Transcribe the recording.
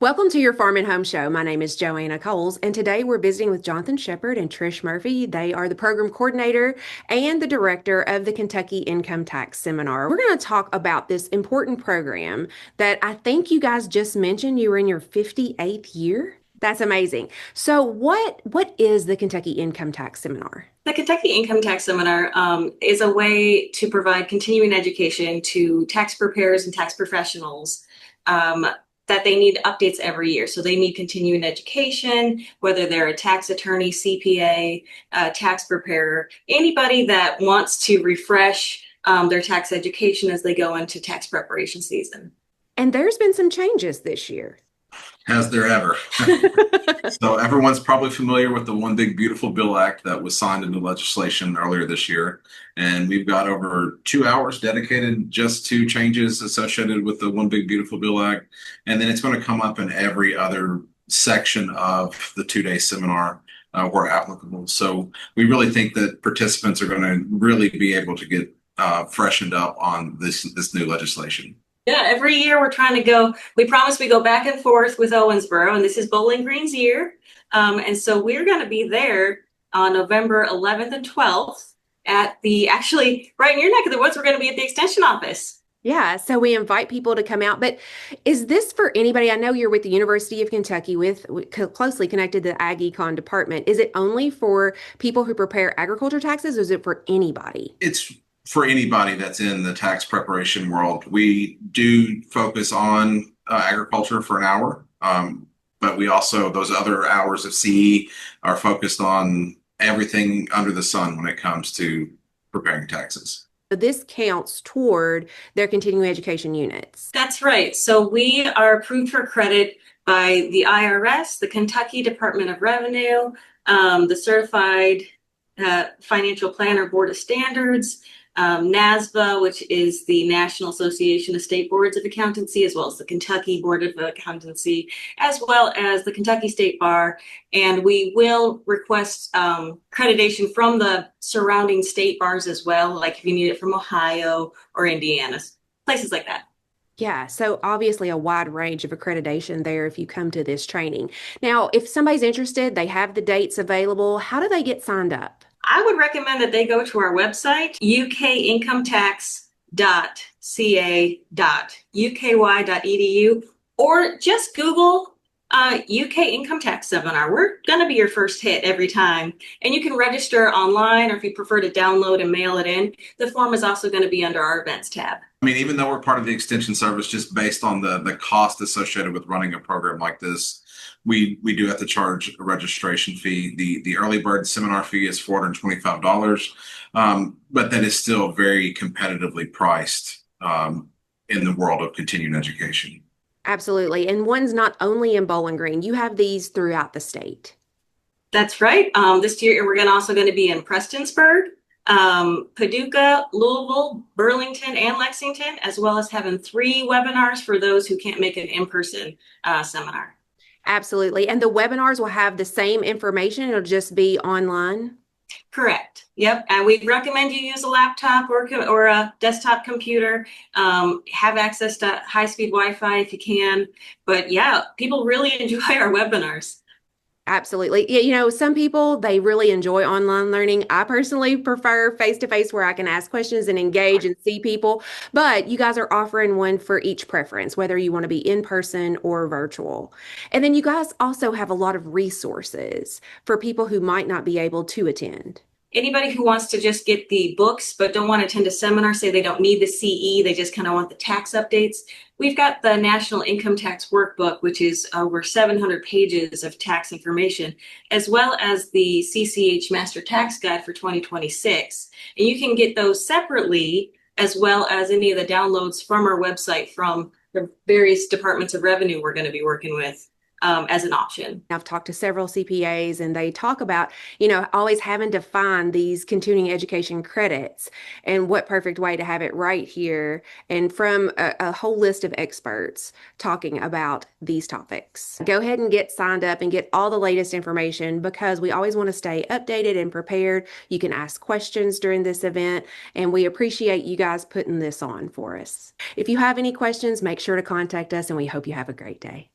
Welcome to your Farm and Home Show. My name is Joanna Coles, and today we're visiting with Jonathan Shepard and Trish Murphy. They are the program coordinator and the director of the Kentucky Income Tax Seminar. We're going to talk about this important program that I think you guys just mentioned. You were in your 58th year. That's amazing. So what is the Kentucky Income Tax Seminar? The Kentucky Income Tax Seminar is a way to provide continuing education to tax preparers and tax professionals that they need updates every year. So they need continuing education, whether they're a tax attorney, CPA, tax preparer, anybody that wants to refresh their tax education as they go into tax preparation season. And there's been some changes this year. Has there ever? So everyone's probably familiar with the One Big Beautiful Bill Act that was signed into legislation earlier this year. And we've got over 2 hours dedicated just to changes associated with the One Big Beautiful Bill Act. And then it's going to come up in every other section of the 2-day seminar where applicable. So we really think that participants are going to really be able to get freshened up on this new legislation. Yeah, every year we're trying to go, we promise we go back and forth with Owensboro, and this is Bowling Green's year. And so we're going to be there on November 11th and 12th actually right in your neck of the woods, we're going to be at the Extension office. Yeah, so we invite people to come out. But is this for anybody? I know you're with the University of Kentucky with closely connected to the Ag Econ department. Is it only for people who prepare agriculture taxes, or is it for anybody? It's for anybody that's in the tax preparation world. We do focus on agriculture for an hour, but we also, those other hours of CE are focused on everything under the sun when it comes to preparing taxes. So this counts toward their continuing education units. That's right. So we are approved for credit by the IRS, the Kentucky Department of Revenue, the Certified Financial Planner Board of Standards, NASBA, which is the National Association of State Boards of Accountancy, as well as the Kentucky Board of Accountancy, as well as the Kentucky State Bar. And we will request accreditation from the surrounding state bars as well, like if you need it from Ohio or Indiana, places like that. Yeah, so obviously a wide range of accreditation there if you come to this training. Now, if somebody's interested, they have the dates available. How do they get signed up? I would recommend that they go to our website, ukincometax.ca.uky.edu, or just Google UK Income Tax Seminar. We're going to be your first hit every time. And you can register online, or if you prefer to download and mail it in, the form is also going to be under our events tab. I mean, even though we're part of the Extension Service, just based on the cost associated with running a program like this, we do have to charge a registration fee. The early bird seminar fee is $425, but that is still very competitively priced in the world of continuing education. Absolutely. And one's not only in Bowling Green, you have these throughout the state. That's right. This year we're also going to be in Prestonsburg, Paducah, Louisville, Burlington, and Lexington, as well as having 3 webinars for those who can't make an in-person seminar. Absolutely. And the webinars will have the same information. It'll just be online. Correct. Yep. And we recommend you use a laptop or a desktop computer. Have access to high-speed Wi-Fi if you can. But yeah, people really enjoy our webinars. Absolutely. Yeah, some people, they really enjoy online learning. I personally prefer face-to-face where I can ask questions and engage and see people. But you guys are offering one for each preference, whether you want to be in person or virtual. And then you guys also have a lot of resources for people who might not be able to attend. Anybody who wants to just get the books but don't want to attend a seminar, say they don't need the CE, they just kind of want the tax updates, we've got the National Income Tax Workbook, which is over 700 pages of tax information, as well as the CCH Master Tax Guide for 2026. And you can get those separately, as well as any of the downloads from our website from the various departments of revenue we're going to be working with. As an option. I've talked to several CPAs and they talk about, always having to find these continuing education credits, and what perfect way to have it right here and from a whole list of experts talking about these topics. Go ahead and get signed up and get all the latest information, because we always want to stay updated and prepared. You can ask questions during this event, and we appreciate you guys putting this on for us. If you have any questions, make sure to contact us, and we hope you have a great day.